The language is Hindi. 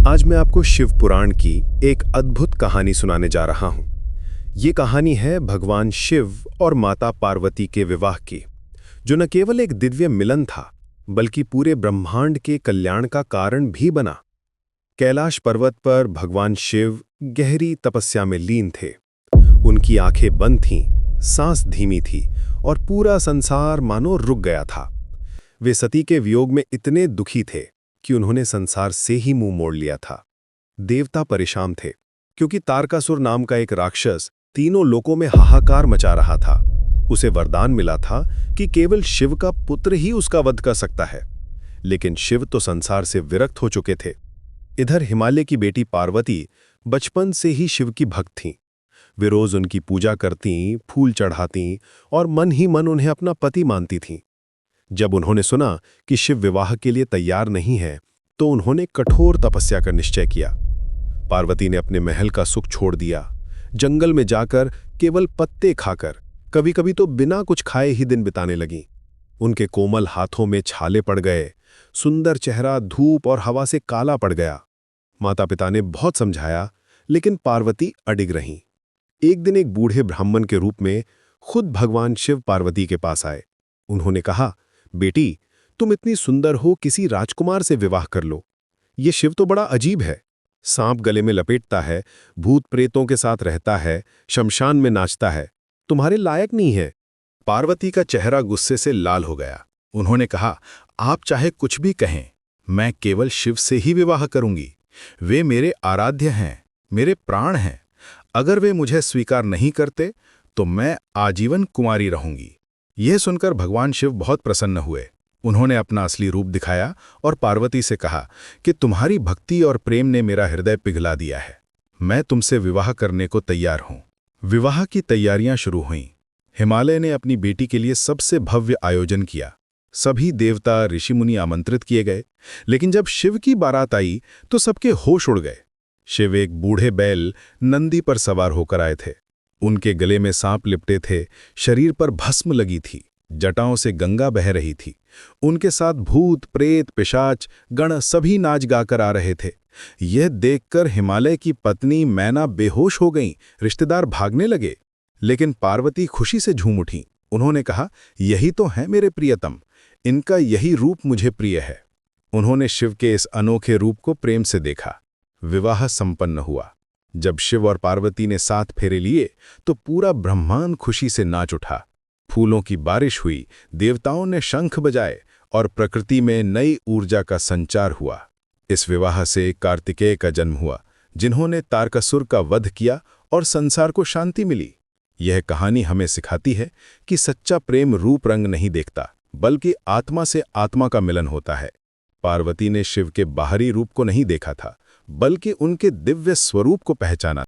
आज मैं आपको शिव पुराण की एक अद्भुत कहानी सुनाने जा रहा हूं। ये कहानी है भगवान शिव और माता पार्वती के विवाह की, जो न केवल एक दिव्य मिलन था बल्कि पूरे ब्रह्मांड के कल्याण का कारण भी बना। कैलाश पर्वत पर भगवान शिव गहरी तपस्या में लीन थे। उनकी आंखें बंद थीं, सांस धीमी थी और पूरा संसार मानो रुक गया था। वे सती के वियोग में इतने दुखी थे कि उन्होंने संसार से ही मुंह मोड़ लिया था। देवता परेशान थे क्योंकि तारकासुर नाम का एक राक्षस तीनों लोकों में हाहाकार मचा रहा था। उसे वरदान मिला था कि केवल शिव का पुत्र ही उसका वध कर सकता है, लेकिन शिव तो संसार से विरक्त हो चुके थे। इधर हिमालय की बेटी पार्वती बचपन से ही शिव की भक्त थीं। वे रोज उनकी पूजा करतीं, फूल चढ़ातीं और मन ही मन उन्हें अपना पति मानती थीं। जब उन्होंने सुना कि शिव विवाह के लिए तैयार नहीं है, तो उन्होंने कठोर तपस्या का निश्चय किया। पार्वती ने अपने महल का सुख छोड़ दिया, जंगल में जाकर केवल पत्ते खाकर, कभी-कभी तो बिना कुछ खाए ही दिन बिताने लगीं। उनके कोमल हाथों में छाले पड़ गए, सुंदर चेहरा धूप और हवा से काला पड़ गया। माता पिता ने बहुत समझाया, लेकिन पार्वती अडिग रहीं। एक दिन एक बूढ़े ब्राह्मण के रूप में खुद भगवान शिव पार्वती के पास आए। उन्होंने कहा, बेटी, तुम इतनी सुंदर हो, किसी राजकुमार से विवाह कर लो। ये शिव तो बड़ा अजीब है। सांप गले में लपेटता है, भूत प्रेतों के साथ रहता है, शमशान में नाचता है। तुम्हारे लायक नहीं है। पार्वती का चेहरा गुस्से से लाल हो गया। उन्होंने कहा, आप चाहे कुछ भी कहें, मैं केवल शिव से ही विवाह करूंगी। वे मेरे आराध्य हैं, मेरे प्राण हैं। अगर वे मुझे स्वीकार नहीं करते तो मैं आजीवन कुंवारी रहूंगी। यह सुनकर भगवान शिव बहुत प्रसन्न हुए। उन्होंने अपना असली रूप दिखाया और पार्वती से कहा कि तुम्हारी भक्ति और प्रेम ने मेरा हृदय पिघला दिया है। मैं तुमसे विवाह करने को तैयार हूं। विवाह की तैयारियां शुरू हुईं। हिमालय ने अपनी बेटी के लिए सबसे भव्य आयोजन किया। सभी देवता ऋषि मुनि आमंत्रित किए गए, लेकिन जब शिव की बारात आई तो सबके होश उड़ गए। शिव एक बूढ़े बैल नंदी पर सवार होकर आए थे। उनके गले में सांप लिपटे थे, शरीर पर भस्म लगी थी, जटाओं से गंगा बह रही थी। उनके साथ भूत प्रेत पिशाच गण सभी नाच गाकर आ रहे थे। यह देखकर हिमालय की पत्नी मैना बेहोश हो गईं, रिश्तेदार भागने लगे, लेकिन पार्वती खुशी से झूम उठीं। उन्होंने कहा, यही तो है मेरे प्रियतम, इनका यही रूप मुझे प्रिय है। उन्होंने शिव के इस अनोखे रूप को प्रेम से देखा। विवाह संपन्न हुआ। जब शिव और पार्वती ने 7 फेरे लिए तो पूरा ब्रह्मांड खुशी से नाच उठा। फूलों की बारिश हुई, देवताओं ने शंख बजाए और प्रकृति में नई ऊर्जा का संचार हुआ। इस विवाह से कार्तिकेय का जन्म हुआ, जिन्होंने तारकासुर का वध किया और संसार को शांति मिली। यह कहानी हमें सिखाती है कि सच्चा प्रेम रूप रंग नहीं देखता, बल्कि आत्मा से आत्मा का मिलन होता है। पार्वती ने शिव के बाहरी रूप को नहीं देखा था, बल्कि उनके दिव्य स्वरूप को पहचाना।